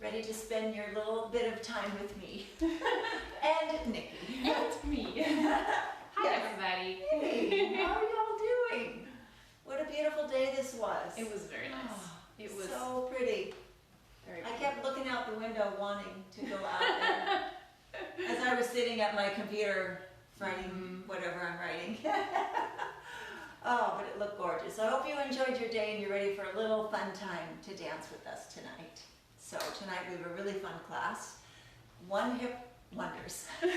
ready to spend your little bit of time with me. And Nikki. And me. Hi, everybody. Hey, how are y'all doing? What a beautiful day this was. It was very nice. Oh, it was so pretty. very I pretty. kept looking out the window wanting to go out there as I was sitting at my computer writing whatever I'm writing. Oh, but it looked gorgeous. I hope you enjoyed your day and you're ready for a little fun time to dance with us tonight. So tonight we have a really fun class. One Hip Wonders. Such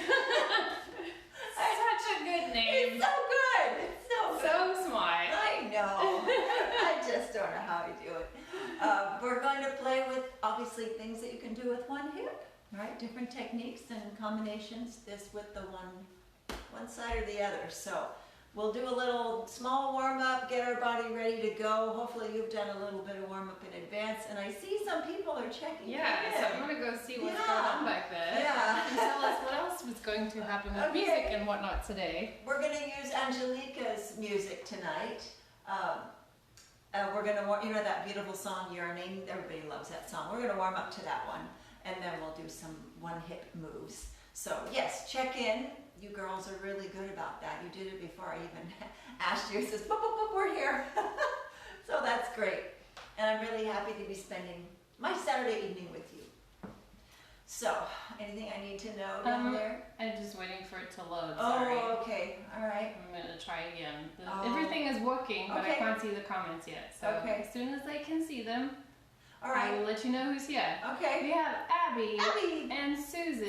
a good name. It's so good. It's so good. So smart. I know. I just don't know how I do it. We're going to play with, obviously, things that you can do with one hip, right? Different techniques and combinations. This with the one side or the other. So we'll do a little small warm-up, get our body ready to go. Hopefully you've done a little bit of warm-up in advance. And I see some people are checking Yeah, in. so I'm going to go see what's going on back there. Yeah. And tell us what else was going to happen with music and whatnot today. We're going to use Angelika's music tonight. We're going to, you know that beautiful song, Yearning? Everybody loves that song. We're going to warm up to that one, and then we'll do some one-hip moves. So, yes, check in. You girls are really good about that. You did it before I even asked you. It says, boop, boop, boop, we're here. So that's great. And I'm really happy to be spending my Saturday evening with you. So, anything I need to know down there? I'm just waiting for it to load. Sorry. Oh, okay. All right. I'm going to try again. Everything is working, but I can't see the comments yet. So as soon as I can see them, all right. I will let you know who's here. Okay. We have Abby. And Susan.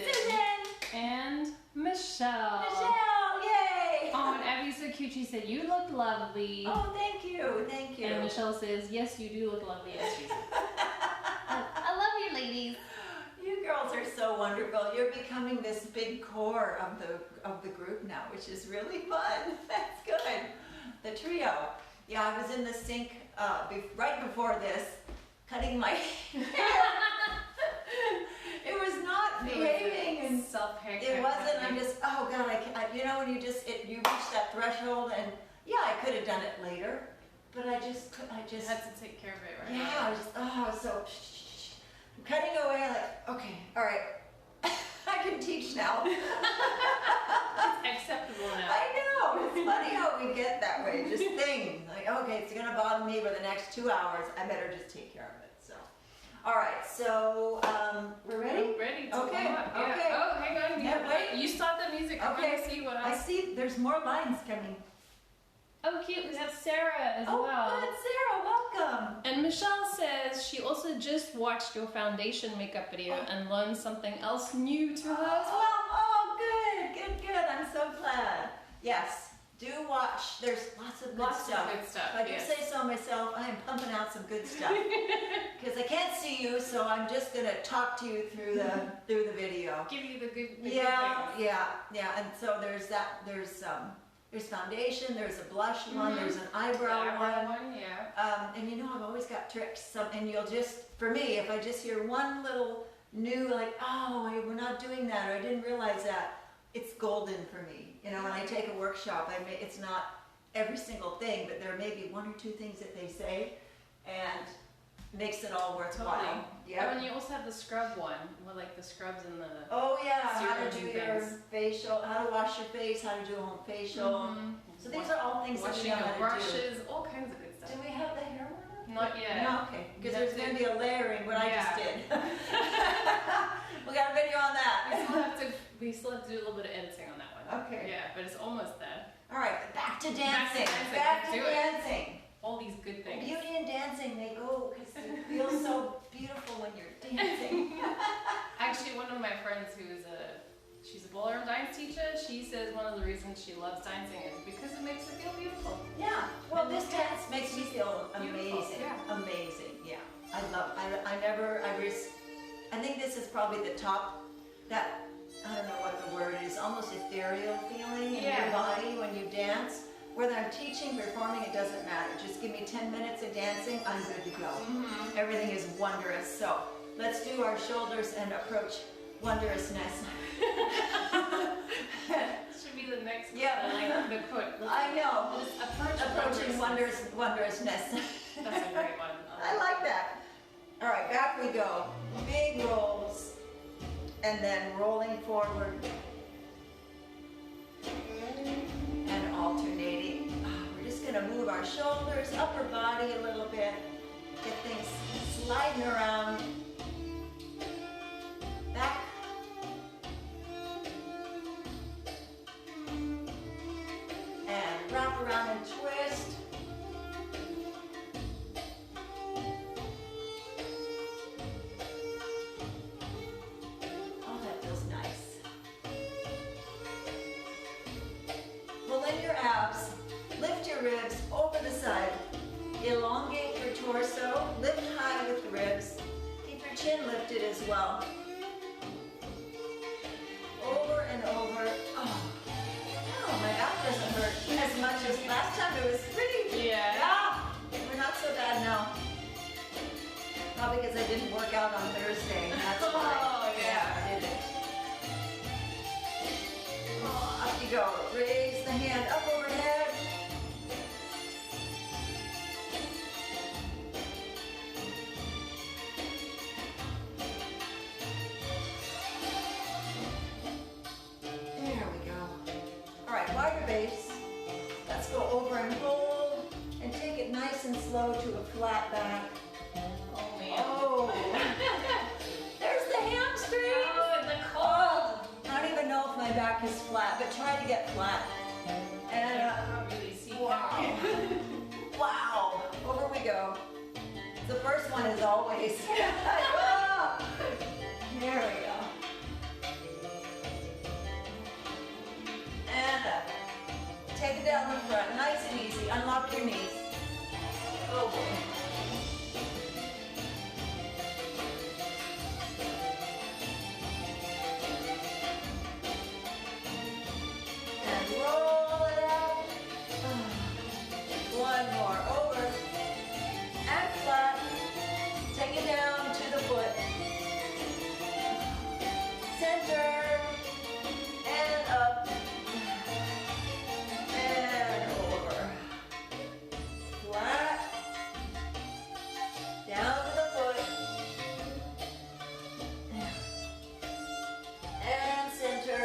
And Michelle. Michelle, yay! Oh, and Abby's so cute. She said, "You look lovely." Oh, thank you, thank you. And Michelle says, "Yes, you do look lovely as Susan." I love you, ladies. You girls are so wonderful. You're becoming this big core of the group now, which is really fun. That's good. The trio. Yeah, I was in the sink right before this, cutting my hair. It was not behaving, and self-haircut. it wasn't. I'm just, oh God, you know when you reach that threshold, and yeah, I could have done it later, but I just had to take care of it, right? Yeah, I was so cutting away, like, okay, all right, I can teach now. It's acceptable now. I know, it's funny how we get that way, just things, like, okay, it's gonna bother me for the next 2 hours, I better just take care of it, so. All right, so, we're ready? I'm ready to Okay, warm up. Yeah. okay. Oh, hang on, Yeah, wait. you start the music, I'm Okay. gonna see what I else. see there's more lines coming. Oh, cute, we have Sarah as Oh, well. good, Sarah, welcome. And Michelle says she also just watched your foundation makeup video and learned something else new to her as well. Oh, good, I'm so glad. Yes, do watch, there's lots of good stuff. Of good stuff. If I do say so myself, I am pumping out some good stuff. Because I can't see you, so I'm just going to talk to you through the video. Give you the good Yeah, things. and so there's foundation, there's a blush one, there's an eyebrow one. Yeah. And you know, I've always got tricks, and you'll just, for me, if I just hear one little new, like, oh, we're not doing that, or I didn't realize that, it's golden for me. You know, when I take a workshop, it's not every single thing, but there may be 1 or 2 things that they say, and makes it all worthwhile. Totally. Yeah. Oh, and you also have the scrub one, with like the scrubs and the... Oh yeah, how to Super do your things. facial, how to wash your face, how to do a home facial. So these are all things that we Washing know your how to do. brushes, all kinds of good stuff. Do we have the hair one? Not yet. No, okay, because You there's have going to- to be a layering, what I just Yeah. did. We got a video on that. We still have to do a little bit of editing on that one. Okay. Yeah, but it's almost there. All right, back to Back to dancing. dancing. Back to Do it. dancing. All these good things. Beauty and dancing, they go because it feels so beautiful when you're dancing. Actually, one of my friends she's a ballroom dance teacher, she says one of the reasons she loves dancing is because it makes her feel beautiful. Yeah, well, this dance makes me feel Beautiful, amazing. yeah. Amazing, yeah. I think this is probably the top, I don't know what the word is, almost ethereal feeling in your body when you dance. Whether I'm teaching, performing, it doesn't matter. Just give me 10 minutes of dancing, I'm good to go. Everything is wondrous. So let's do our shoulders and approach wondrousness. Should be the next Yeah. like the quote. I know. Just Approaching wondrousness. That's a great one. I like that. All right, back we go. Big rolls, and then rolling forward, and alternating. We're just gonna move our shoulders, upper body a little bit, get things sliding around. Back. And wrap around and twist. Oh, that feels nice. Pull in your abs, lift your ribs over the side, elongate your torso, lift high with the ribs, keep your chin lifted as well. Over and over. Oh, my back doesn't hurt as much as last time. It was pretty. Yeah. We're not so bad now. Probably because I didn't work out on Thursday. That's why. Oh, yeah. I didn't. Oh, up you go. Raise the hand up overhead. There we go. All right, wider base. Let's go over and hold and take it nice and slow to a flat back. Oh, man. Oh, there's the hamstring. Oh, the cold. I don't even know if my back is flat, but try to get flat. And Can't really see. wow. Wow. Over we go. The first one is always. Oh, there we go. And up. Take it down the front, nice and easy. Unlock your knees. Oh boy. And roll it out. One more, over. And flat. Take it down to the foot. Center. And up. And over. Flat. Down to the foot. And center.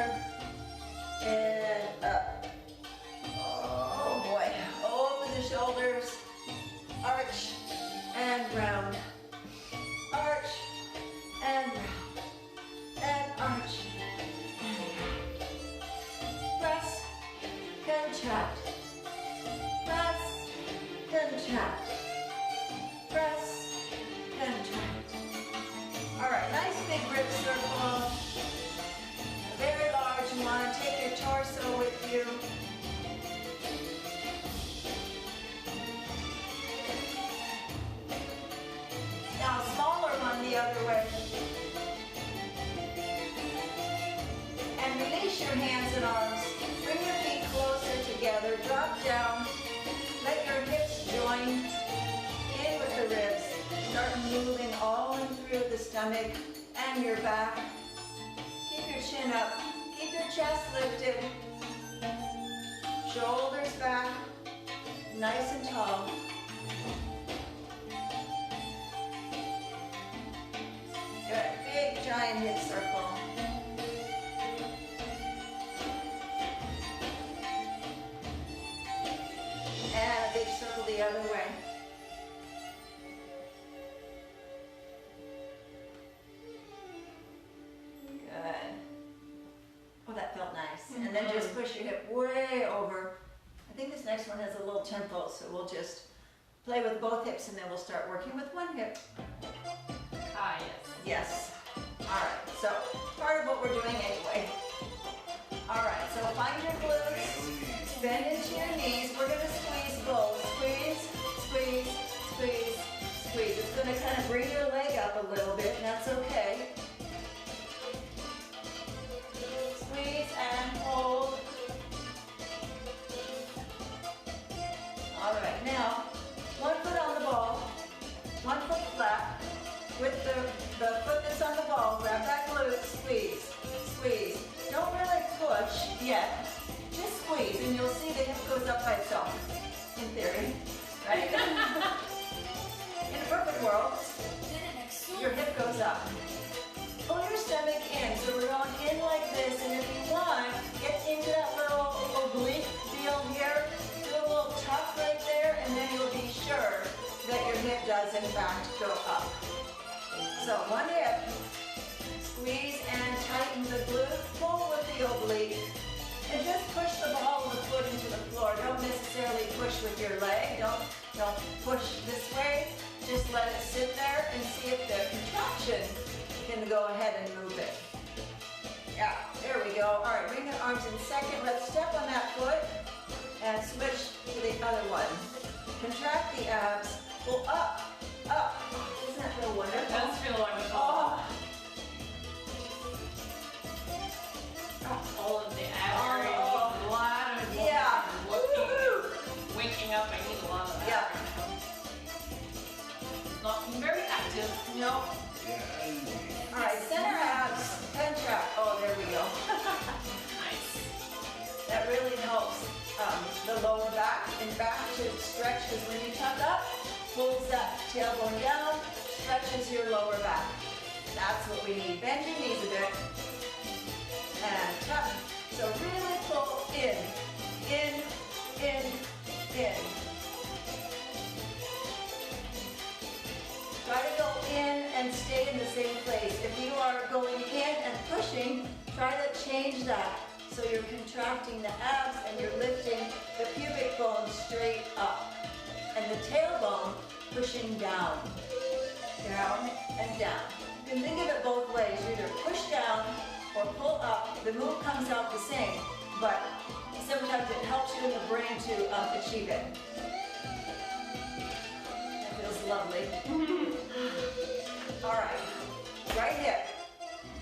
And up. Oh boy. Open the shoulders. Arch and round. Arch and round. And arch. Press, contract, press, contract, press, contract. All right, nice big rib circle, a very large one. Take your torso with you. Now, smaller one the other way. And release your hands and arms. Bring your feet closer together. Drop down. Let your hips join in with the ribs. Start moving all in through the stomach and your back. Keep your chin up. Keep your chest lifted. Shoulders back. Nice and tall. Good. Big giant hip circle. And a big circle the other way. Good. Oh, that felt nice. And then just push your hip way over. I think this next one has a little tempo, so we'll just play with both hips and then we'll start working with one hip. Ah, yes. Yes. All right, so part of what we're doing anyway. All right, so find your glutes, bend into your knees. We're gonna squeeze both. Squeeze, squeeze, squeeze, squeeze. It's gonna kind of bring your leg up a little bit, and that's okay. Squeeze and hold. All right, now, one foot on the ball, one foot flat. With the foot that's on the ball, grab that glute, squeeze, squeeze. Don't really push yet, just squeeze, and you'll see the hip goes up by itself, in theory, right? In a perfect world. and back to go up. So one hip, squeeze and tighten the glute, pull with the oblique, and just push the ball of the foot into the floor. Don't necessarily push with your leg. Don't push this way. Just let it sit there and see if the contraction can go ahead and move it. Yeah, there we go. All right, bring the arms in second. Let's step on that foot and switch to the other one. Contract the abs. Pull up, up. Doesn't that feel wonderful? It does feel wonderful. Oh. All of the abs area Oh. needs a lot of Yeah. waking up. I need a lot of that. Yeah. Not very active. Nope. All right, center abs, contract. Oh, there we go. Nice. That really helps the lower back and back to stretch, because when you tuck up, pulls that tailbone down, stretches your lower back. That's what we need. Bend your knees a bit and tuck. So really pull in, in, in, in. Try to go in and stay in the same place. If you are going in and pushing, try to change that. So you're contracting the abs and you're lifting the pubic bone straight up. And the tailbone pushing down and down. You can think of it both ways. You either push down or pull up. The move comes out the same, but sometimes it helps you in the brain to achieve it. That feels lovely. All right, right hip,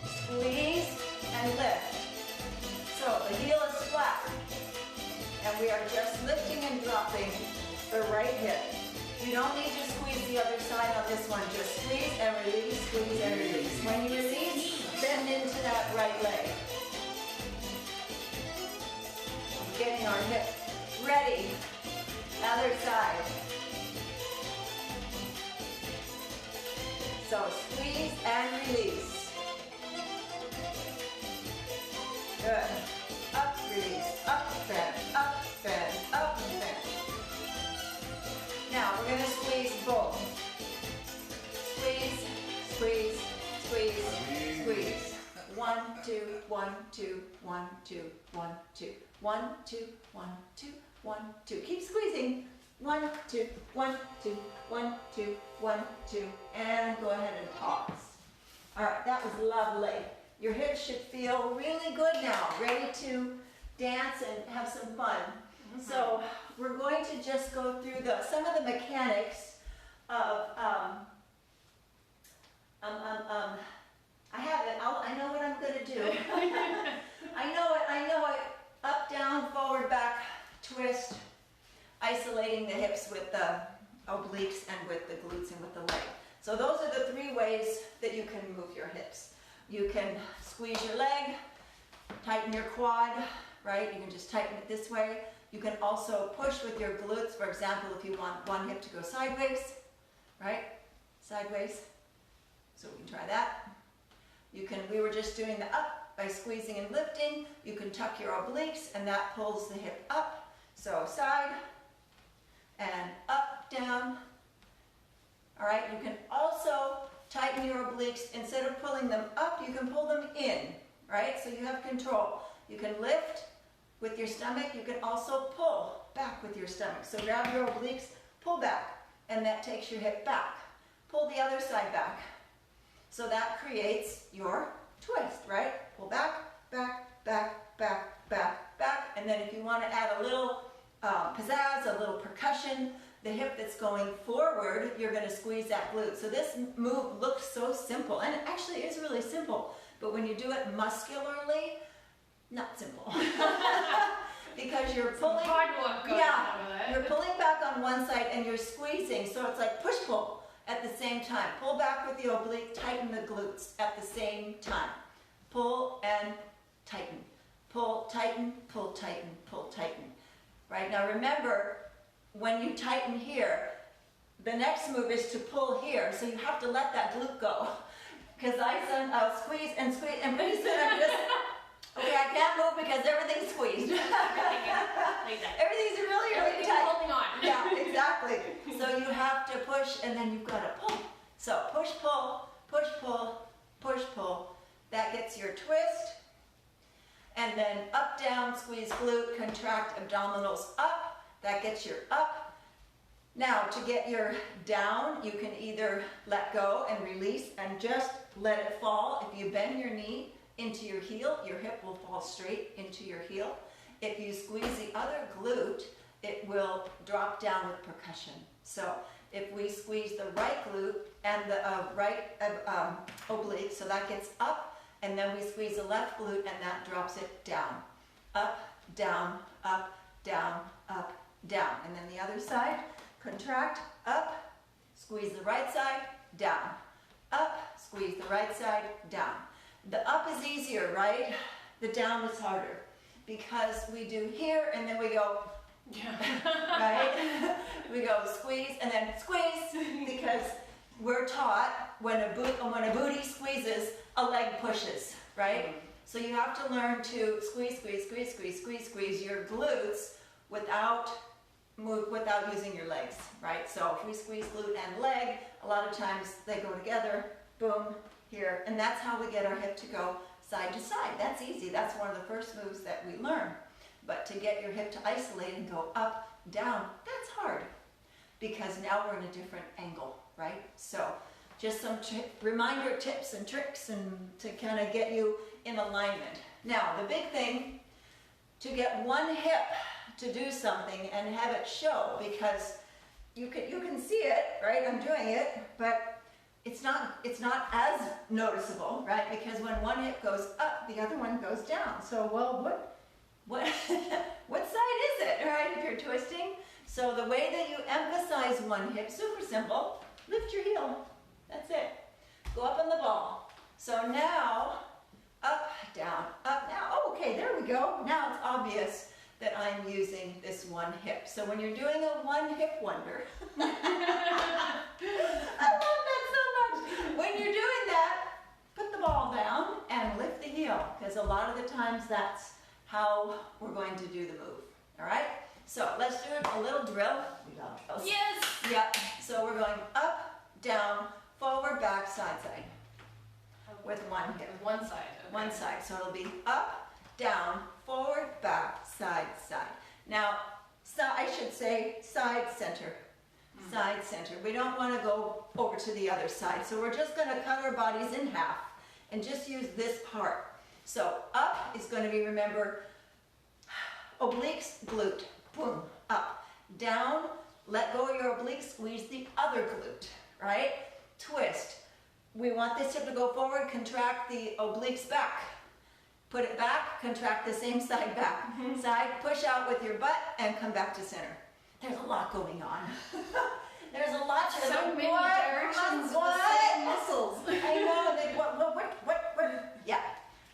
squeeze and lift. So the heel is flat, and we are just lifting and dropping the right hip. You don't need to squeeze the other side on this one. Just squeeze and release, squeeze and release. When you release, bend into that right leg. Getting our hip ready. Other side. So squeeze and release. Good. Up, release. Up, bend, up, bend, up, bend. Now we're going to squeeze both. Squeeze, squeeze, squeeze, squeeze. 1, 2, 1, 2, 1, 2, 1, 2. 1, 2, 1, 2, 1, 2. Keep squeezing. 1, 2, 1, 2, 1, 2, 1, 2. And go ahead and pause. All right, that was lovely. Your hips should feel really good now, ready to dance and have some fun. So we're going to just go through some of the mechanics of, I have it, I know what I'm going to do. I know it, up, down, forward, back, twist, isolating the hips with the obliques and with the glutes and with the leg. So those are the 3 ways that you can move your hips. You can squeeze your leg, tighten your quad, right? You can just tighten it this way. You can also push with your glutes. For example, if you want one hip to go sideways, right? Sideways. So we can try that. You can, we were just doing the up by squeezing and lifting. You can tuck your obliques and that pulls the hip up. So side and up, down. All right, you can also tighten your obliques. Instead of pulling them up, you can pull them in, right? So you have control. You can lift with your stomach. You can also pull back with your stomach. So grab your obliques, pull back, and that takes your hip back. Pull the other side back. So that creates your twist, right? Pull back, back, back, back, back, back. And then if you want to add a little pizzazz, a little percussion, the hip that's going forward, you're going to squeeze that glute. So this move looks so simple, and it actually is really simple. But when you do it muscularly, not simple. Because you're pulling, hard work going on with it. You're pulling back on one side and you're squeezing. So it's like push-pull at the same time. Pull back with the oblique, tighten the glutes at the same time. Pull and tighten. Pull, tighten, pull, tighten, pull, tighten. Right, now remember, when you tighten here, the next move is to pull here. So you have to let that glute go. Because I'll squeeze and squeeze, and pretty soon I'm just, okay, I can't move because everything's squeezed. Everything's really, really tight. Holding on. Yeah, exactly. So you have to push and then you've got to pull. So push, pull, push, pull, push, pull. That gets your twist. And then up, down, squeeze glute, contract abdominals up. That gets your up. Now to get your down, you can either let go and release and just let it fall. If you bend your knee into your heel, your hip will fall straight into your heel. If you squeeze the other glute, it will drop down with percussion. So if we squeeze the right glute and the right oblique, so that gets up, and then we squeeze the left glute and that drops it down. Up, down, up, down, up, down. And then the other side, contract, up, squeeze the right side, down. Up, squeeze the right side, down. The up is easier, right? The down is harder because we do here and then we go, right? We go squeeze and then squeeze because we're taught when a booty squeezes, a leg pushes, right? So you have to learn to squeeze, squeeze, squeeze, squeeze, squeeze, squeeze your glutes without using your legs, right? So if we squeeze glute and leg, a lot of times they go together, boom, here, and that's how we get our hip to go side to side. That's easy. That's one of the first moves that we learn. But to get your hip to isolate and go up, down, that's hard because now we're in a different angle, right? So just some reminder tips and tricks and to kind of get you in alignment. Now, the big thing, to get one hip to do something and have it show, because you can see it, right? I'm doing it, but it's not as noticeable, right? Because when one hip goes up, the other one goes down. So, well, what side is it, right? If you're twisting. So the way that you emphasize one hip, super simple. Lift your heel. That's it. Go up on the ball. So now, up, down, up, now. Oh, okay, there we go. Now it's obvious that I'm using this one hip. So when you're doing a one hip wonder, I love that so much. When you're doing that, put the ball down and lift the heel, because a lot of the times that's how we're going to do the move. All right? So let's do a little drill. Yes! Yep. So we're going up, down, forward, back, side, side. With one hip. With one side. Okay. One side. So it'll be up, down, forward, back, side, side. Now, so I should say side, center. Side, center. We don't want to go over to the other side. So we're just going to cut our bodies in half and just use this part. So up is going to be, remember, obliques, glute, boom, up. Down, let go of your oblique, squeeze the other glute, right? Twist. We want this hip to go forward, contract the obliques back. Put it back, contract the same side back. Side, push out with your butt and come back to center. There's a lot going on. There's a lot to so many directions with the same muscles. I know, what? Yeah.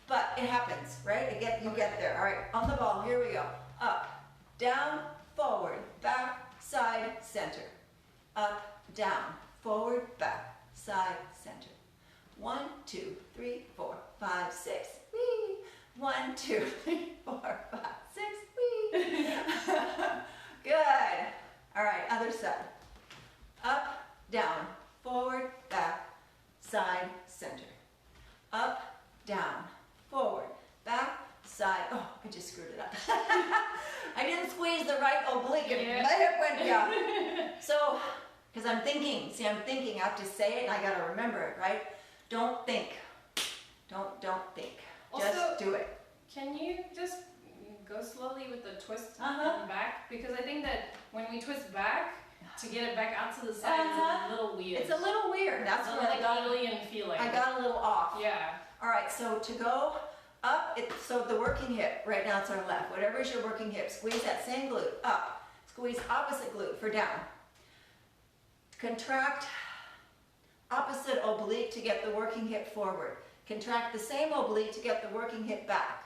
But it happens, right? You get there. All right, on the ball, here we go. Up, down, forward, back, side, center. Up, down, forward, back, side, center. 1, 2, 3, 4, 5, 6, whee. 1, 2, 3, 4, 5, 6, whee. Good. All right, other side. Up, down, forward, back, side, center. Up, down, forward, back, side. Oh, I just screwed it up. I didn't squeeze the right oblique and my hip went down. So, because I'm thinking, I have to say it and I got to remember it, right? Don't think. Don't think. Also, just do it. Can you just go slowly with the twist and back? Because I think that when we twist back, to get it back out to the side is a little weird. It's a little weird. That's what I got. Alien feeling. I got a little off. Yeah. All right, so to go up, so the working hip, right now it's our left. Whatever is your working hip, squeeze that same glute up. Squeeze opposite glute for down. Contract opposite oblique to get the working hip forward. Contract the same oblique to get the working hip back.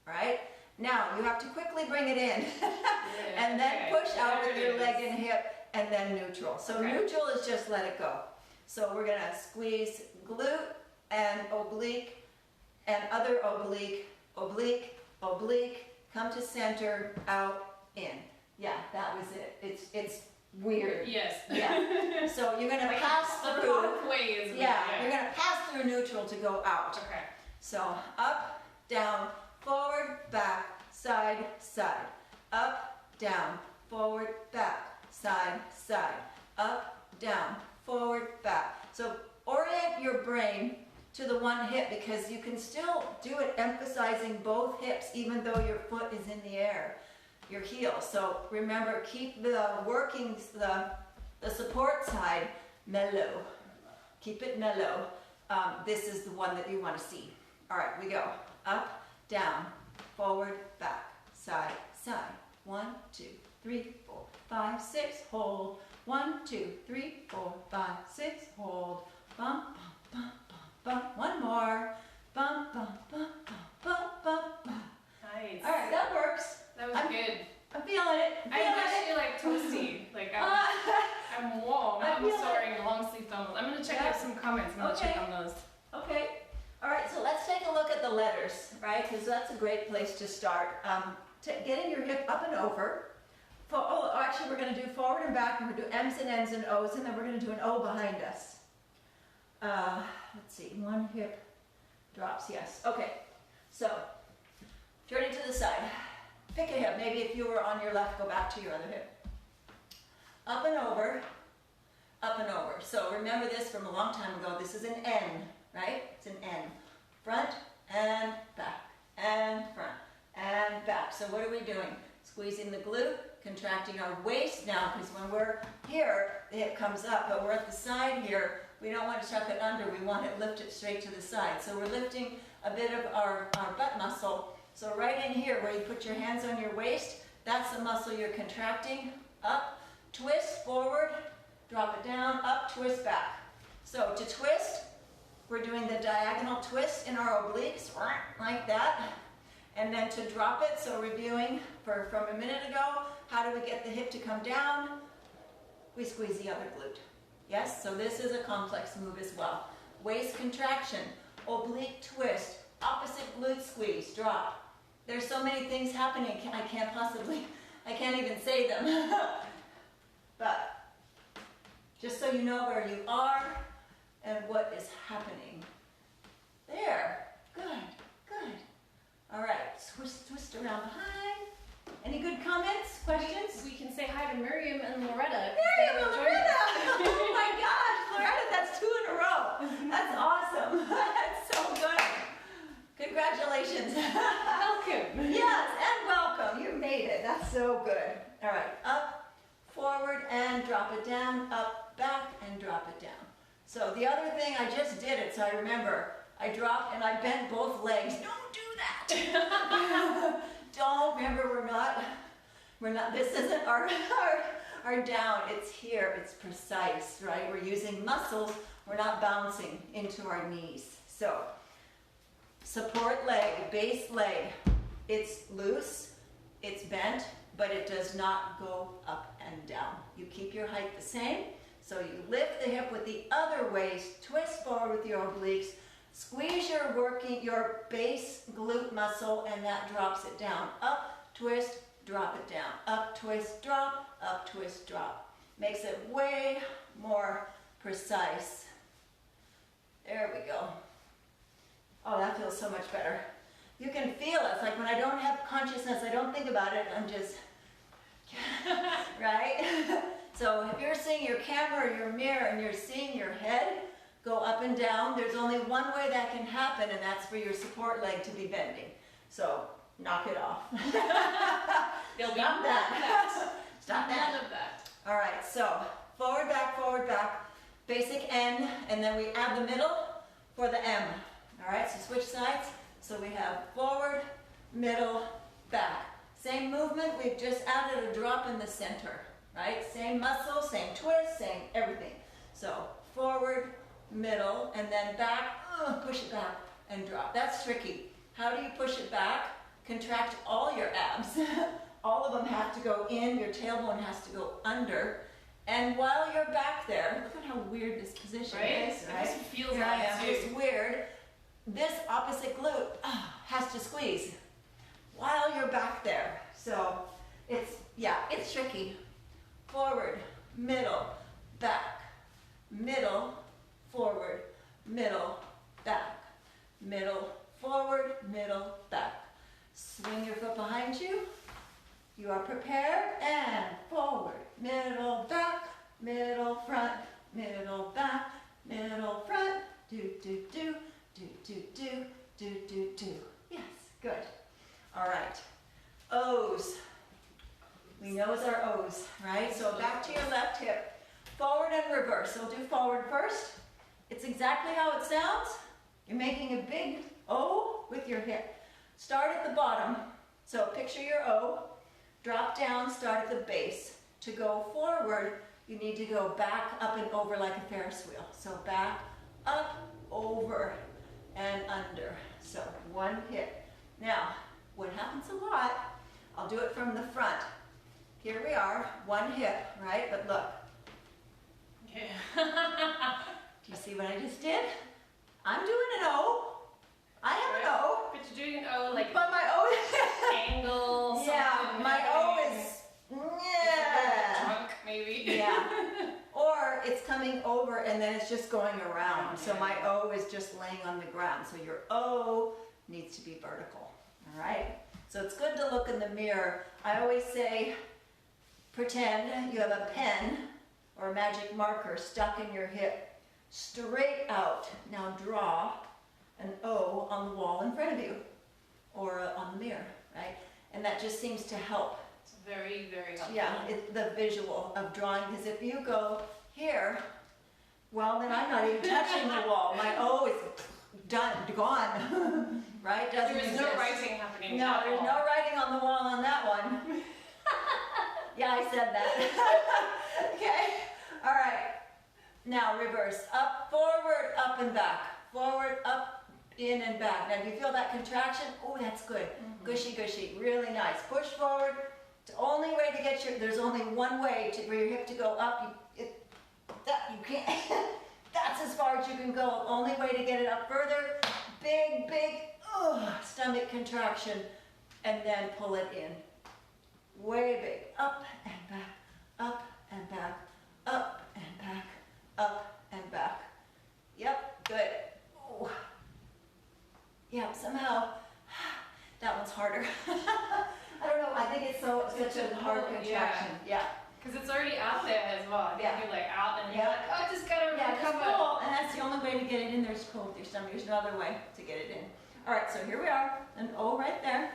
Right? Now, you have to quickly bring it in. And then push out with your leg and hip, and then neutral. So neutral is just let it go. So we're going to squeeze glute and oblique and other oblique, oblique, oblique, come to center, out, in. Yeah, that was it. It's weird. Yes. Yeah. So you're gonna Like pass the through. pathway is weird. Yeah, you're gonna pass through neutral to go out. Okay. So up, down, forward, back, side, side. Up, down, forward, back, side, side. Up, down, forward, back. So orient your brain to the one hip, because you can still do it emphasizing both hips even though your foot is in the air, your heel. So remember, keep the workings, the support side mellow. Keep it mellow. This is the one that you want to see. All right, we go. Up, down, forward, back, side, side. 1, 2, 3, 4, 5, 6, hold. 1, 2, 3, 4, 5, 6, hold. Bump, bump, bump, bump, bump. One more. Bump, bump, bump, bump, bump, bump, bump. Nice. All right, that works. That was good. I'm feeling it. I'm actually like toasty. Like I'm warm. I I'm feel also wearing long sleeve thumbs. I'm gonna check out some comments. I'm gonna check on those. Okay. All right, so let's take a look at the letters, right? Because that's a great place to start. Getting your hip up and over. Actually, we're going to do forward and back, and we're going to do M's and N's and O's, and then we're going to do an O behind us. Let's see, one hip drops, yes. Okay, so turning to the side. Pick a hip. Maybe if you were on your left, go back to your other hip. Up and over, up and over. So remember this from a long time ago. This is an N, right? It's an N. Front and back, and front and back. So what are we doing? Squeezing the glute, contracting our waist now, because when we're here, the hip comes up, but we're at the side here. We don't want to tuck it under. We want to lift it straight to the side. So we're lifting a bit of our butt muscle. So right in here, where you put your hands on your waist, that's the muscle you're contracting. Up, twist, forward, drop it down, up, twist, back. So to twist, we're doing the diagonal twist in our obliques, like that. And then to drop it, so reviewing from a minute ago, how do we get the hip to come down? We squeeze the other glute. Yes, so this is a complex move as well. Waist contraction, oblique twist, opposite glute squeeze, drop. There's so many things happening, I can't even say them. But just so you know where you are and what is happening. There, good, good. All right, twist around behind. Any good comments, questions? We can say hi to Miriam and Loretta. Miriam and Loretta! Oh my gosh, Loretta, that's 2 in a row. That's awesome. That's so good. Congratulations. Welcome. Yes, and welcome. You made it. That's so good. All right, up, forward, and drop it down, up, back, and drop it down. So the other thing, I just did it, so I remember. I dropped and I bent both legs. Don't do that. Don't, remember, we're not, this isn't our down, it's here, it's precise, right? We're using muscles, we're not bouncing into our knees. So, support leg, base leg, it's loose, it's bent, but it does not go up and down. You keep your height the same, so you lift the hip with the other waist, twist forward with your obliques, squeeze your base glute muscle, and that drops it down. Up, twist, drop it down. Up, twist, drop, up, twist, drop. Makes it way more precise. There we go. Oh, that feels so much better. You can feel it. It's like when I don't have consciousness, I don't think about it, I'm just, right? So if you're seeing your camera or your mirror and you're seeing your head go up and down, there's only one way that can happen, and that's for your support leg to be bending. So knock it off. There'll be Stop that. Stop that. None of that. All right, so forward, back, basic N, and then we add the middle for the M. All right, so switch sides. So we have forward, middle, back. Same movement, we've just added a drop in the center, right? Same muscle, same twist, same everything. So forward, middle, and then back, push it back and drop. That's tricky. How do you push it back? Contract all your abs. All of them have to go in, your tailbone has to go under. And while you're back there, look at how weird this position is, right? It just feels Here I like am, it's weird. This opposite glute has to squeeze while you're back there. So it's tricky. Forward, middle, back, middle, forward, middle, back, middle, forward, middle, back. Swing your foot behind you. You are prepared, and forward, middle, back, middle, front, middle, back, middle, front, do, do, do, do, do, do, do, do, do. Yes, good. All right, O's. We know it's our O's, right? So back to your left hip, forward and reverse. So do forward first. It's exactly how it sounds. You're making a big O with your hip. Start at the bottom. So picture your O, drop down, start at the base. To go forward, you need to go back, up, and over like a Ferris wheel. So back, up, over, and under. So one hip. Now, what happens a lot, I'll do it from the front. Here we are, one hip, right? But look. Okay. Do you see what I just did? I'm doing an O. I have an O. But you're doing an O like But my O angle. yeah, my O is yeah. Drunk, maybe. Yeah. Or it's coming over and then it's just going around. So my O is just laying on the ground. So your O needs to be vertical. All right? So it's good to look in the mirror. I always say, pretend you have a pen or a magic marker stuck in your hip, straight out. Now draw an O on the wall in front of you or on the mirror, right? And that just seems to help. It's very, very helpful. Yeah, it's the visual of drawing, because if you go here, well, then I'm not even touching the wall. My O is done, gone, right? Doesn't There's exist. no writing happening. No, there's no writing on the wall on that one. Yeah, I said that. Okay, all right. Now reverse, up, forward, up and back. Forward, up, in and back. Now do you feel that contraction? Oh, that's good. Gushy, gushy, really nice. Push forward. The only way to get there's only one way for your hip to go up. You can't, that's as far as you can go. Only way to get it up further, big, stomach contraction, and then pull it in. Way big, up and back, up and back, up and back, up and back. Yep, good. Oh. Yep, somehow, that one's harder. I don't know, I think it's such a hard contraction. Yeah. Because it's already out there as well. I think Yeah. you're like out and Yeah. you're like, oh, I just gotta Yeah, come just pull, and that's the only way to get it in there is pull with your stomach. There's no other way to get it in. All right, so here we are, an O right there.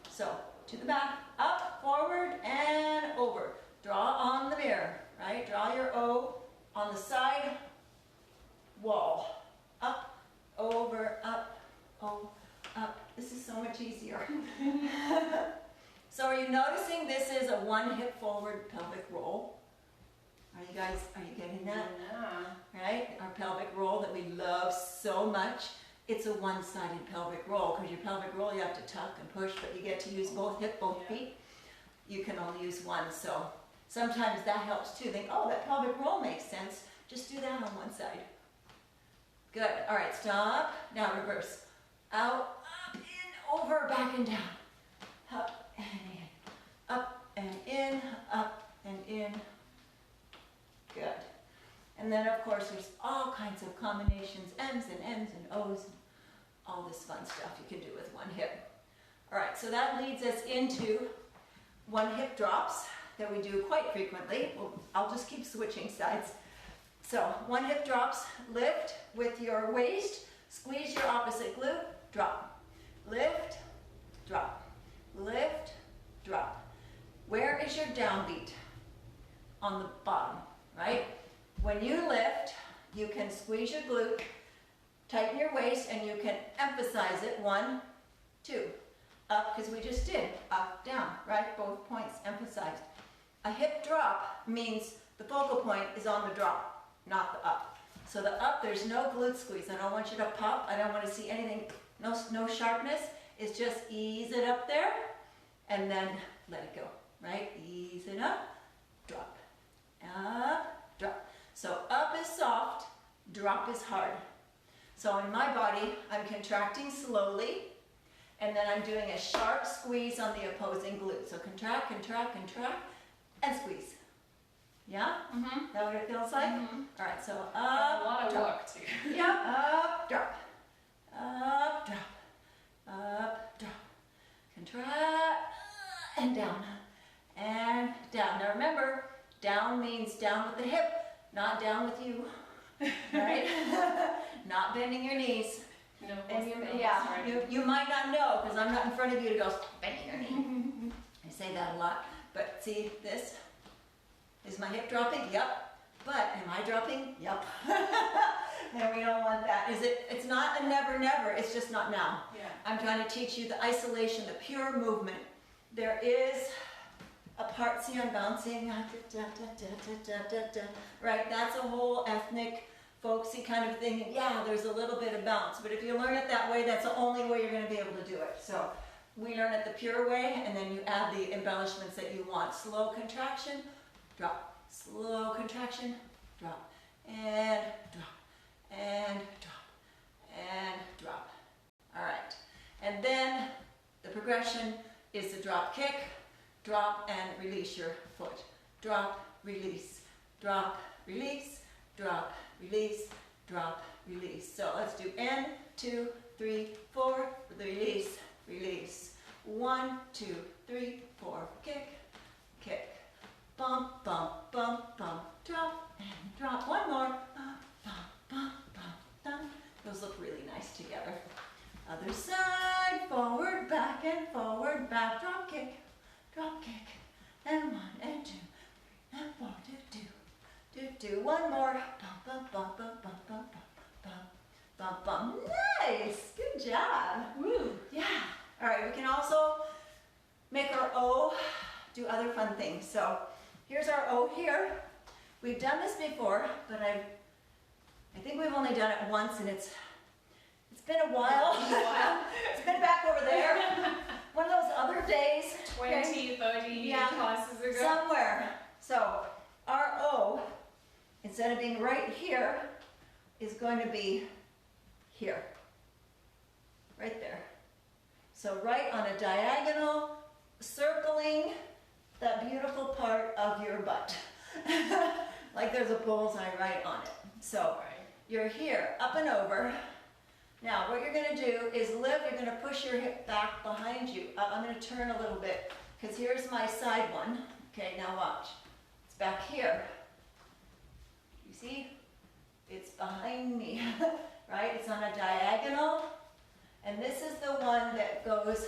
So to the back, up, forward, and over. Draw on the mirror, right? Draw your O on the side wall. Up, over, up, O, up. This is so much easier. So are you noticing this is a one hip forward pelvic roll? Are you getting that? Yeah. Right? Our pelvic roll that we love so much. It's a one-sided pelvic roll, because your pelvic roll you have to tuck and push, but you get to use both hip, both feet. You can only use one, so sometimes that helps too. Think, oh, that pelvic roll makes sense. Just do that on one side. Good. All right, stop. Now reverse. Out, up, in, over, back and down. Up and in. Up and in, up and in. Good. And then, of course, there's all kinds of combinations, M's and N's and O's, and all this fun stuff you can do with one hip. All right, so that leads us into one hip drops that we do quite frequently. Well, I'll just keep switching sides. So, one hip drops, lift with your waist, squeeze your opposite glute, drop. Lift, drop. Lift, drop. Where is your downbeat? On the bottom, right? When you lift, you can squeeze your glute, tighten your waist, and you can emphasize it. 1, 2. Up, because we just did. Up, down, right? Both points emphasized. A hip drop means the focal point is on the drop, not the up. So the up, there's no glute squeeze. I don't want you to pop. I don't want to see anything, no sharpness. It's just ease it up there, and then let it go, right? Ease it up, drop. Up, drop. So up is soft, drop is hard. So in my body, I'm contracting slowly, and then I'm doing a sharp squeeze on the opposing glute. So contract, contract, contract, and squeeze. Yeah? Mm-hmm. Is that what it feels like? Mm-hmm. All right, so A up, lot of drop. work too. Yep, up, drop. Up, drop. Up, drop. Contract, and down. And down. Now remember, down means down with the hip, not down with you. Right? Not bending your knees. No, And right. you might not know, because I'm not in front of you to go bending your knee. I say that a lot, but see this? Is my hip dropping? Yep. But am I dropping? Yep. And we don't want that. It's not a never, never. It's just not now. Yeah. I'm trying to teach you the isolation, the pure movement. There is a part, see, I'm bouncing. Right? That's a whole ethnic, folksy kind of thing. Yeah, there's a little bit of bounce. But if you learn it that way, that's the only way you're going to be able to do it. So we learn it the pure way, and then you add the embellishments that you want. Slow contraction, drop. Slow contraction, drop. And drop. And drop. And drop. All right. And then the progression is the drop kick, drop and release your foot. Drop, release, drop, release, drop, release, drop, release. So let's do N, 2, 3, 4, release, release. 1, 2, 3, 4, kick, kick. Bump, bump, bump, bump, drop, and drop. One more. Bump, bump, bump, bump, bump. Those look really nice together. Other side, forward, back, and forward, back, drop kick, and 1, and 2, and 4, do. One more. Bump, bump, bump, bump, bump, bump, bump, bump, bump. Nice, good job. Woo, yeah. All right, we can also make our O do other fun things. So here's our O here. We've done this before, but I think we've only done it once, and it's been a while. It's been back over there. One of those other days. 20, 30 classes ago. Somewhere. So our O, instead of being right here, is going to be here. Right there. So right on a diagonal, circling that beautiful part of your butt. Like there's a bullseye right on it. So you're here, up and over. Now what you're going to do is lift, you're going to push your hip back behind you. I'm going to turn a little bit, because here's my side one. Okay, now watch. It's back here. You see? It's behind me, right? It's on a diagonal. And this is the one that goes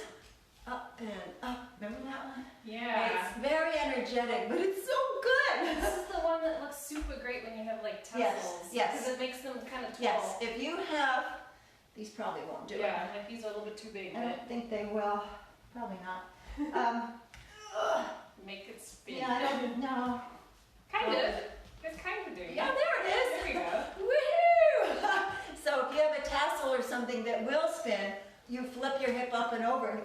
up and up. Remember that one? Yeah. It's very energetic, but it's so good. This is the one that looks super great when you have like tassels. Yes. Because it makes them kind of tall. Yes. If you have, these probably won't do it. Yeah, like these are a little bit too big. I don't think they will. Probably not. Make it spin. Yeah, I don't know. Kind of. It's kind of doing it. Yeah, there it is. There we go. Woohoo! So if you have a tassel or something that will spin, you flip your hip up and over,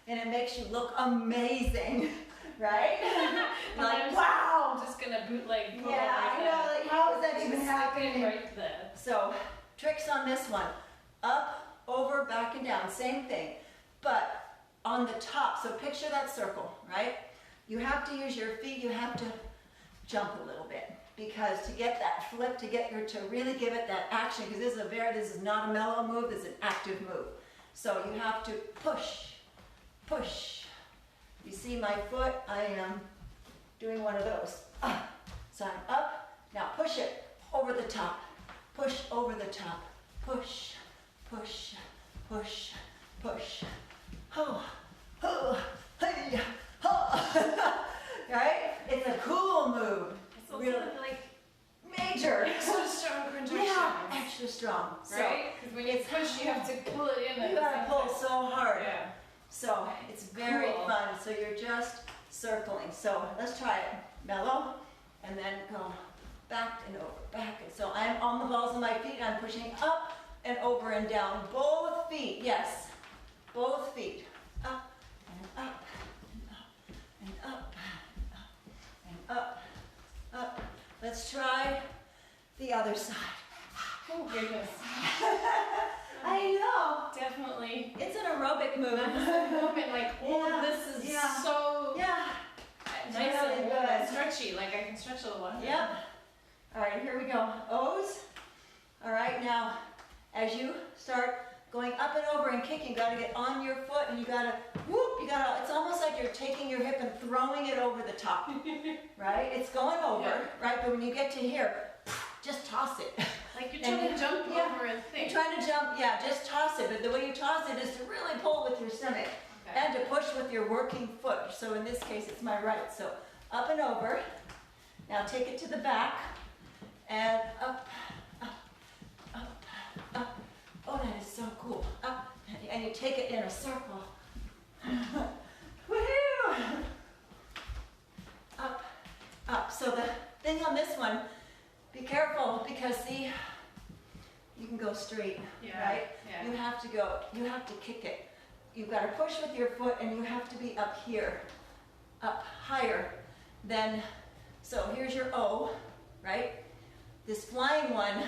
and it makes you look amazing, right? Like, wow! I'm just gonna bootleg. Yeah, I know. Like, how is that even happening? Right there. So tricks on this one: up, over, back, and down. Same thing, but on the top. So picture that circle, right? You have to use your feet. You have to jump a little bit, because to get that flip, to really give it that action, because this is not a mellow move, this is an active move. So you have to push, push. You see my foot, I am doing one of those. So I'm up, now push it over the top, push over the top, push, push, push, push. Oh, oh, hey, oh. Right? It's a cool move. It's also Really like major. extra strong contraction. Yeah, extra strong. Right? Because when you push, you have to pull it in. You gotta pull so hard. Yeah. So it's very Cool. fun. So you're just circling. So let's try it. Mellow, and then go back and over, back. And so I'm on the balls of my feet. I'm pushing up and over and down. Both feet, yes. Both feet. Up and up and up and up and up, up. Let's try the other side. Oh goodness. I know. Definitely. It's an aerobic move. Moment, like all of Yeah, this is yeah. so. Yeah. nice really and good. stretchy, like I can stretch a little. Yep. All right, here we go. O's. All right, now as you start going up and over and kicking, you got to get on your foot and you got to whoop. It's almost like you're taking your hip and throwing it over the top, right? It's going over, right? But when you get to here, just toss it. Like you're trying to jump over and think. You're trying to jump, just toss it. But the way you toss it is to really pull with your stomach and to push with your working foot. So in this case, it's my right. So up and over. Now take it to the back and up, up, up, up. Oh, that is so cool. Up, and you take it in a circle. Woohoo! Up, up. So the thing on this one, be careful because see, you can go straight, right? Yeah. You have to kick it. You've got to push with your foot and you have to be up here, up higher than, so here's your O, right? This flying one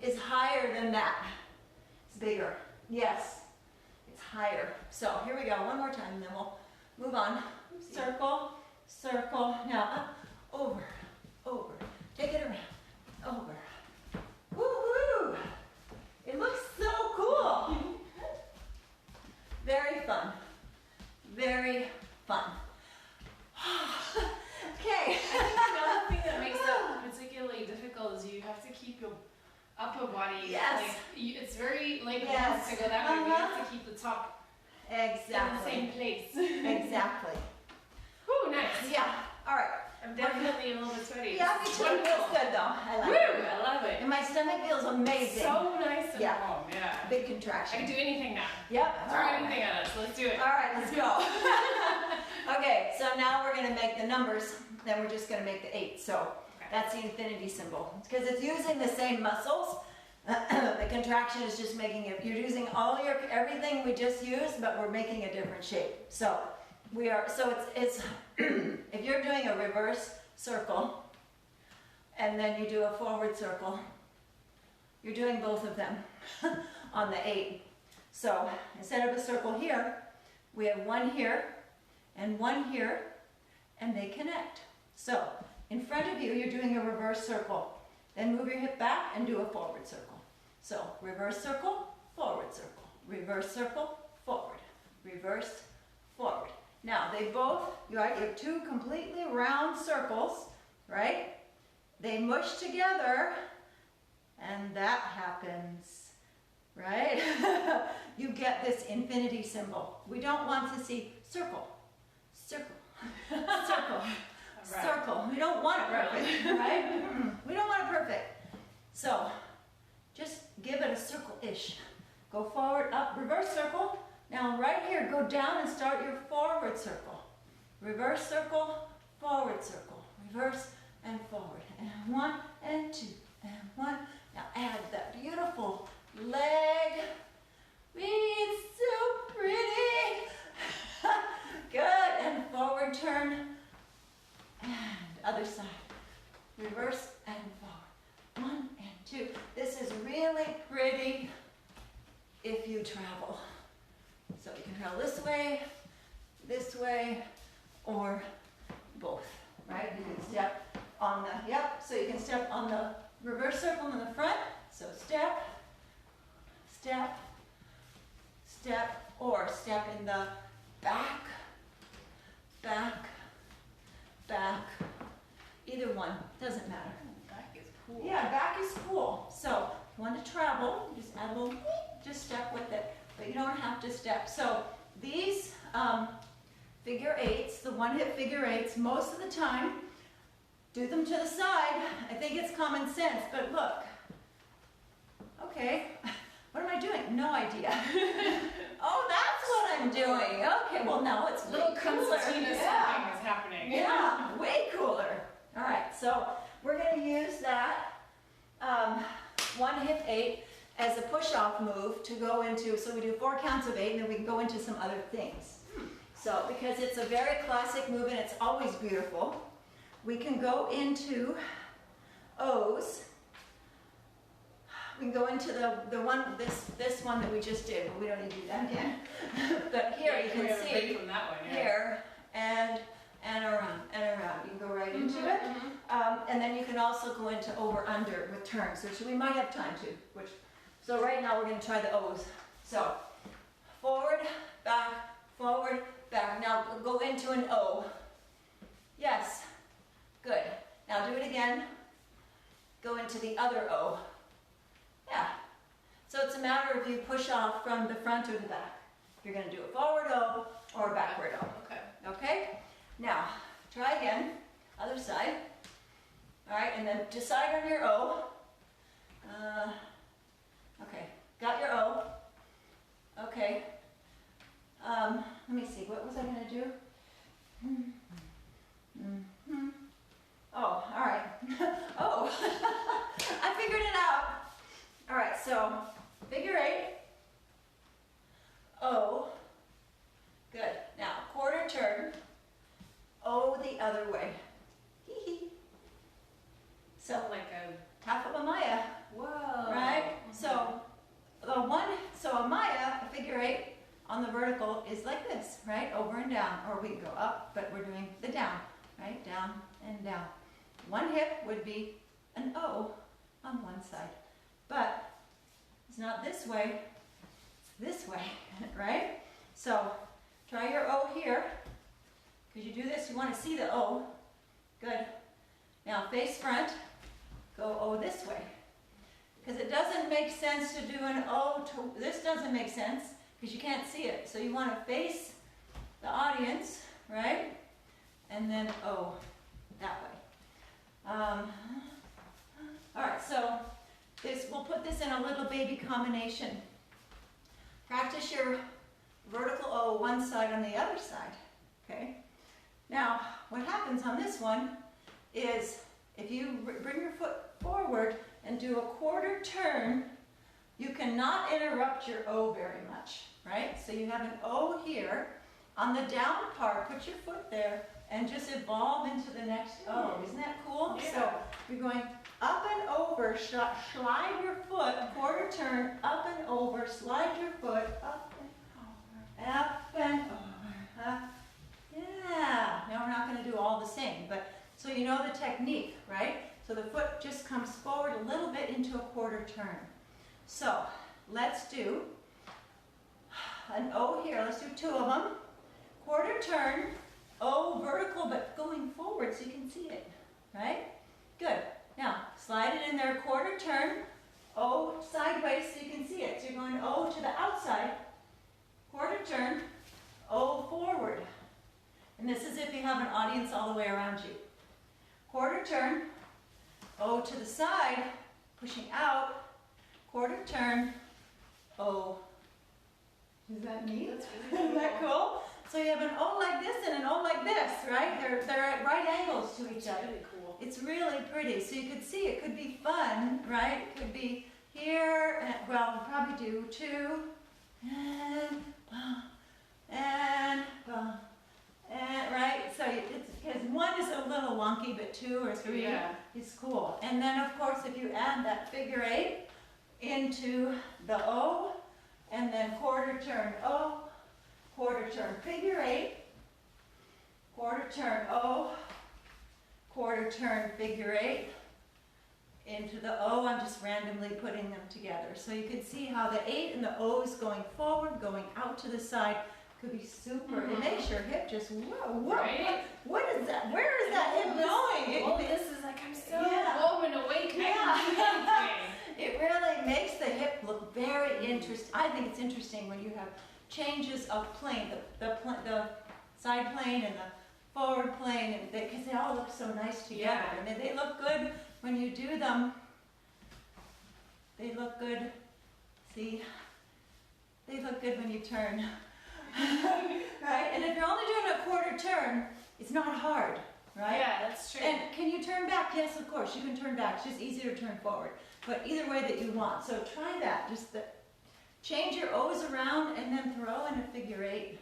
is higher than that. It's bigger. Yes, it's higher. So here we go, one more time and then we'll move on. Circle, circle, now up, over, over. Take it around, over. Woo-hoo! It looks so cool. Very fun. Very fun. Okay. I think another thing that makes that particularly difficult is you have to keep your upper body. Yes. Like, it's very like yes. To go that way, but you have to keep the top exactly in the same place. Exactly. Ooh, nice. Yeah. All right. I'm definitely a little bit sweaty. Yeah, me too. It feels good though. I like Woo, it. I love it. And my stomach feels amazing. So nice and warm. Yeah. Big contraction. I can do anything now. Yep. Throw anything at us. Let's do it. All right, let's go. Okay, so now we're going to make the numbers. Then we're just going to make the 8. So that's the infinity symbol because it's using the same muscles. The contraction is just making it. You're using everything we just used, but we're making a different shape. So we are. So it's if you're doing a reverse circle and then you do a forward circle, you're doing both of them on the 8. So instead of a circle here, we have one here and one here, and they connect. So in front of you, you're doing a reverse circle. Then move your hip back and do a forward circle. So reverse circle, forward circle, reverse circle, forward, reverse, forward. Now they both, you have 2 completely round circles, right? They mush together and that happens, right? You get this infinity symbol. We don't want to see circle, circle, circle, circle. We don't want it perfect, right? We don't want it perfect. So just give it a circle-ish. Go forward, up, reverse circle. Now right here, go down and start your forward circle. Reverse circle, forward circle. Reverse and forward. And 1 and 2 and 1. Now add that beautiful leg. It's so pretty. Good. And forward turn. And other side. Reverse and forward. 1 and 2. This is really pretty if you travel. So you can travel this way, or both, right? You can step on the, so you can step on the reverse circle in the front. So step, step, step, or step in the back, back, back. Either one, doesn't matter. Back is cool. Yeah, back is cool. So if you want to travel, just add a little, just step with it. But you don't have to step. So these figure 8s, the 1-hip figure 8s, most of the time, do them to the side. I think it's common sense, but look. Okay, what am I doing? No idea. Oh, that's what I'm doing. Okay, well now it's way little cooler. Concertina something is happening. Yeah, way cooler. All right, so we're going to use that 1-hip 8 as a push-off move to go into, so we do 4 counts of 8 and then we can go into some other things. So because it's a very classic move and it's always beautiful, we can go into O's. We can go into the one, this one that we just did, but we don't need to do that again. But here you can see, from that one, here, and and around, and around. You can go right into it. And then you can also go into over under with turns, which we might have time to. So right now we're going to try the O's. So forward, back, forward, back. Now go into an O. Yes. Good. Now do it again. Go into the other O. Yeah. So it's a matter of you push off from the front or the back. You're going to do a forward O or a backward O. Okay. Okay? Now, try again. Other side. All right, and then decide on your O. Okay, got your O. Okay. Let me see, what was I going to do? Oh, all right. Oh, I figured it out. All right, so figure 8. O. Good. Now, quarter turn. O the other way. Hee hee. So, Like a half of a Maya. whoa. Right? So a Maya, a figure 8 on the vertical is like this, right? Over and down. Or we can go up, but we're doing the down, right? Down and down. One hip would be an O on one side. But it's not this way, it's this way, right? So try your O here. Because you do this, you want to see the O. Good. Now face front, go O this way. Because it doesn't make sense to do an O to, this doesn't make sense because you can't see it. So you want to face the audience, right? And then O that way. All right, so we'll put this in a little baby combination. Practice your vertical O one side on the other side, okay? Now, what happens on this one is if you bring your foot forward and do a quarter turn, you cannot interrupt your O very much, right? So you have an O here. On the down part, put your foot there and just evolve into the next O. Isn't that cool? Yeah. So you're going up and over, slide your foot, quarter turn, up and over, slide your foot, up and over, up and over, up. Yeah. Now we're not going to do all the same, but so you know the technique, right? So the foot just comes forward a little bit into a quarter turn. So let's do an O here. Let's do 2 of them. Quarter turn, O vertical, but going forward so you can see it, right? Good. Now slide it in there, quarter turn, O sideways so you can see it. So you're going O to the outside, quarter turn, O forward. And this is if you have an audience all the way around you. Quarter turn, O to the side, pushing out, quarter turn, O. Is that neat? That's really Isn't that cool? So you have an O like this and an O like this, right? They're at right angles to each It's other. really cool. It's really pretty. So you could see it could be fun, right? It could be here, and, well, we'll probably do 2, and right? So it's because 1 is a little wonky, but 2 or 3 is cool. And then of course if you add that figure 8 into the O, and then quarter turn O, quarter turn figure 8, quarter turn O, quarter turn figure 8 into the O. I'm just randomly putting them together. So you can see how the 8 and the O is going forward, going out to the side. Could be super. It makes your hip just whoa. Right? What is that? Where is that hip going? Well, this is like I'm so Yeah. blown away. It really makes the hip look very interesting. I think it's interesting when you have changes of plane, the side plane and the forward plane, and because they all look so nice together. Yeah. And they look good when you do them. They look good. See, they look good when you turn. Right? And if you're only doing a quarter turn, it's not hard, right? Yeah, that's true. And can you turn back? Yes, of course, you can turn back. It's just easier to turn forward. But either way that you want. So try that. Just change your O's around and then throw in a figure 8.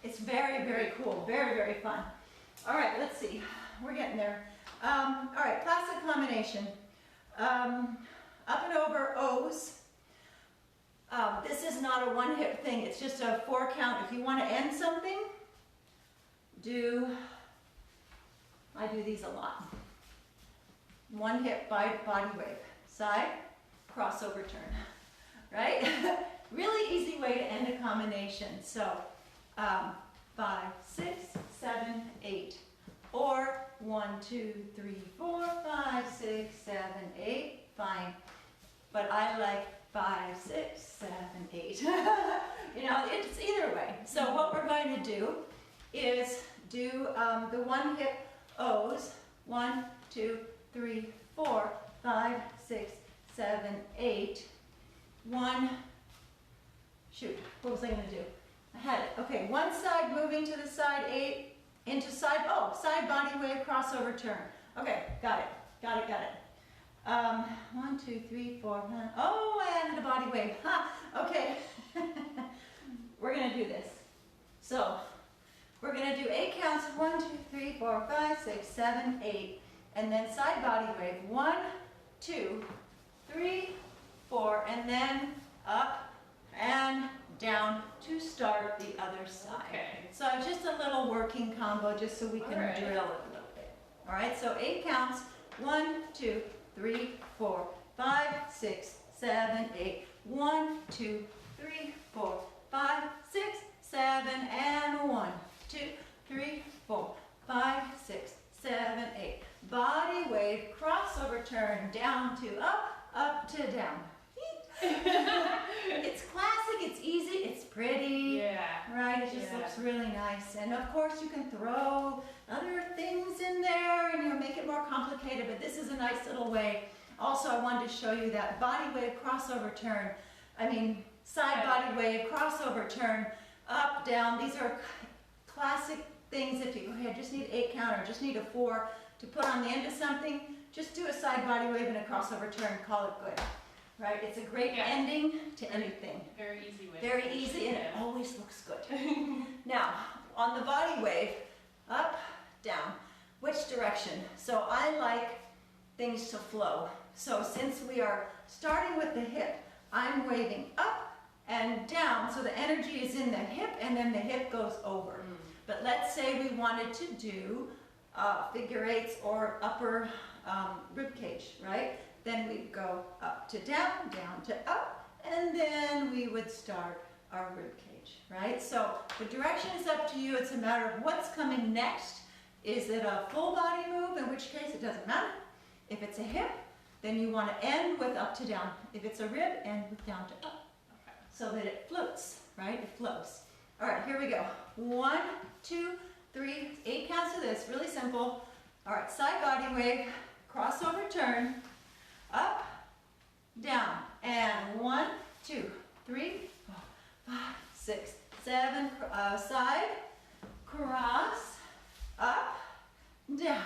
It's very, very cool. Very, very fun. All right, let's see. We're getting there. All right, classic combination. Up and over O's. This is not a 1 hip thing. It's just a 4 count. If you want to end something, do I do these a lot. One hip body wave, side, crossover turn, right? Really easy way to end a combination. So 5, 6, 7, 8, or 1, 2, 3, 4, 5, 6, 7, 8, fine. But I like 5, 6, 7, 8. You know, it's either way. So what we're going to do is do the one hip O's, 1, 2, 3, 4, 5, 6, 7, 8. 1, shoot, what was I going to do? I had it. Okay, one side moving to the side, 8, into side, side body wave, crossover turn. Okay, got it, got it, got it. 1, 2, 3, 4, 5. Oh, I added a body wave. Okay, we're going to do this. So, we're going to do 8 counts. 1, 2, 3, 4, 5, 6, 7, 8. And then side body wave. 1, 2, 3, 4, and then up and down to start the other side. Okay. So just a little working combo just so we can Alright. drill it a little bit. All right, so 8 counts. 1, 2, 3, 4, 5, 6, 7, 8. 1, 2, 3, 4, 5, 6, 7, and 1, 2, 3, 4, 5, 6, 7, 8. Body wave, crossover turn, down to up to down. It's classic, it's easy, it's pretty. Yeah. Right, it just looks really nice. And of course you can throw other things in there and make it more complicated, but this is a nice little way. Also, I wanted to show you that body wave, crossover turn. I mean, side body wave, crossover turn, up, down. These are classic things. If you just need 8 count or just need a 4 to put on the end of something, just do a side body wave and a crossover turn, call it good. Right? It's a great ending to anything. Very easy way. Very easy, and it always looks good. Now, on the body wave, up, down. Which direction? So I like things to flow. So since we are starting with the hip, I'm waving up and down, so the energy is in the hip, and then the hip goes over. But let's say we wanted to do figure eights or upper rib cage, right? Then we'd go up to down, down to up, and then we would start our rib cage, right? So the direction is up to you. It's a matter of what's coming next. Is it a full body move, in which case it doesn't matter. If it's a hip, then you want to end with up to down. If it's a rib, end with down to up, so that it floats, right? It flows. All right, here we go. 1, 2, 3, 8 counts of this, really simple. All right, side body wave, crossover turn, up, down, and 1, 2, 3, 4, 5, 6, 7, side, cross, up, down.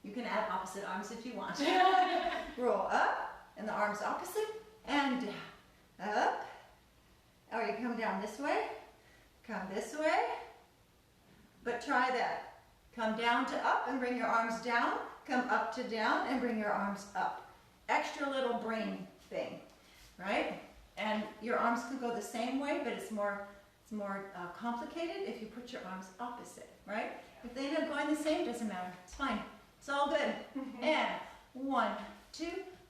You can add opposite arms if you want. Roll up, and the arms opposite, and down, up, or you come down this way, come this way, but try that. Come down to up and bring your arms down, come up to down and bring your arms up. Extra little brain thing, right? And your arms can go the same way, but it's more complicated if you put your arms opposite, right? If they end up going the same, doesn't matter. It's fine. It's all good. And 1, 2,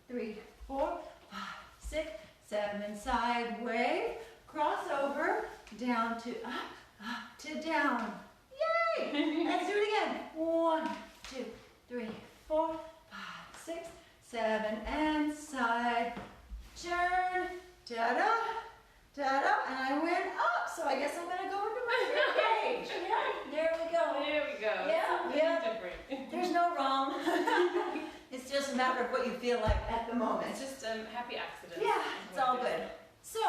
3, 4, 5, 6, 7, side wave, crossover, down to up to down. Yay! Let's do it again. 1, 2, 3, 4, 5, 6, 7, and side, turn, da-da, da-da, and I went up, so I guess I'm going to go into my rib cage. Yeah, there we go. There we go. Yeah. Different. There's no wrong. It's just a matter of what you feel like at the moment. It's just a happy accident. Yeah, it's all good. So,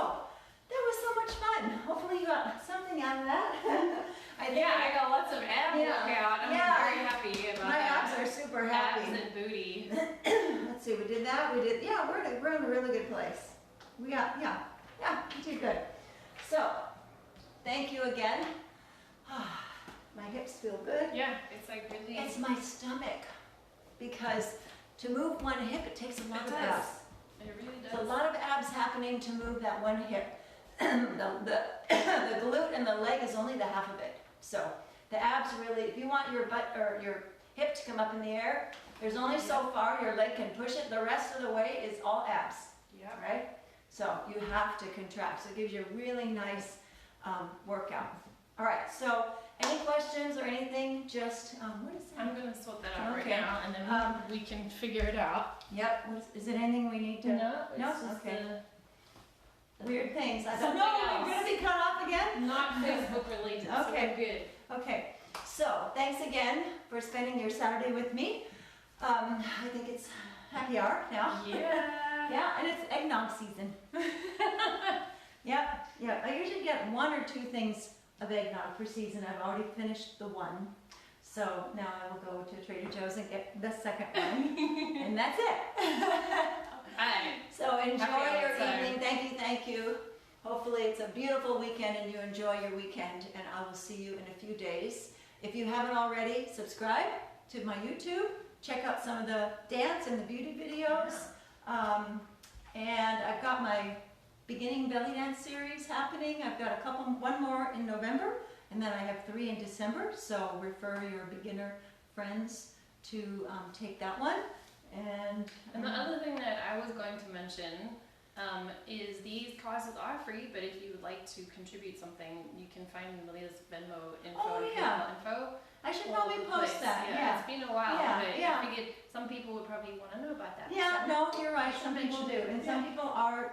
that was so much fun. Hopefully you got something out of that. I got lots of ab workout. I'm very happy about my that. abs are super happy. Abs and booty. Let's see, we did that. We're in a really good place. We did good. So, thank you again. My hips feel good. Yeah, it's like really. It's my stomach, because to move one hip, it takes a lot of abs. It really does. There's a lot of abs happening to move that one hip. the glute and the leg is only the half of it. So the abs really, if you want your butt or your hip to come up in the air. There's only so far your leg can push it. The rest of the way is all abs, right? So you have to contract. So it gives you a really nice workout. All right, so any questions or anything, just, what is that? I'm going to sort that out right now, and then we can figure it out. Yep, is it anything we need to? No, it's just okay. the Weird things. I thought, Something no, else. we're going to be cut off again? not Facebook related, so Okay. we're good. Okay, so thanks again for spending your Saturday with me. I think it's happy hour now. Yeah. Yeah, and it's eggnog season. Yep. I usually get 1 or 2 things of eggnog per season. I've already finished the one. So now I will go to Trader Joe's and get the second one. And that's it. Hi. So enjoy Happy your outside. evening. Thank you. Hopefully it's a beautiful weekend and you enjoy your weekend. And I will see you in a few days. If you haven't already, subscribe to my YouTube. Check out some of the dance and the beauty videos. And I've got my beginning belly dance series happening. I've got one more in November, and then I have 3 in December. So refer your beginner friends to take that one. And the other thing that I was going to mention is these classes are free, but if you would like to contribute something, you can find Meleah's Venmo info and PayPal info. I should all probably over the post place. that. Yeah, it's been a while, but yeah. I figured some people would probably want to know about that. Yeah, so. no, you're right. Some Mention people do, it. and some people are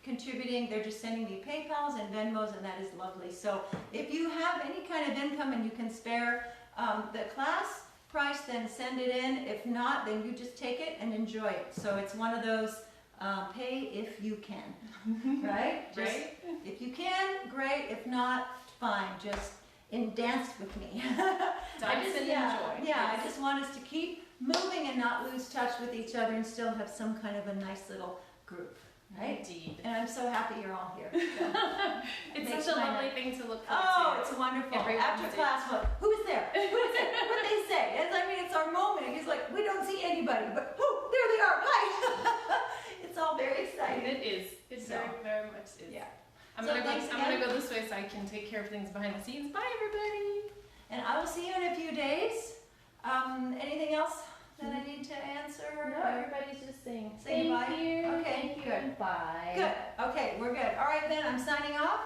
contributing. They're just sending me PayPals and Venmos, and that is lovely. So if you have any kind of income and you can spare the class price, then send it in. If not, then you just take it and enjoy it. So it's one of those pay if you can, right? Just, Right? if you can, great. If not, fine. Just dance with me. Dance and enjoy. Yeah, I just want us to keep moving and not lose touch with each other and still have some kind of a nice little group, right? Indeed. And I'm so happy you're all here. So. It's Makes such a my lovely night. thing to look forward Oh, to. it's wonderful. Every After Wednesday. class, what? Who is there? Who is it? What they say? It's our moment. It's like we don't see anybody, but there they are. Hi. It's all very exciting. It is. It So. very, very much is. Yeah. I'm So gonna thanks go again. this way so I can take care of things behind the scenes. Bye, everybody. And I will see you in a few days. Anything else that I need to answer? No, everybody's just saying Say goodbye? thank you. Okay, Thank you. good. And bye. Good. Okay, we're good. All right then, I'm signing off,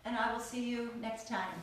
and I will see you next time.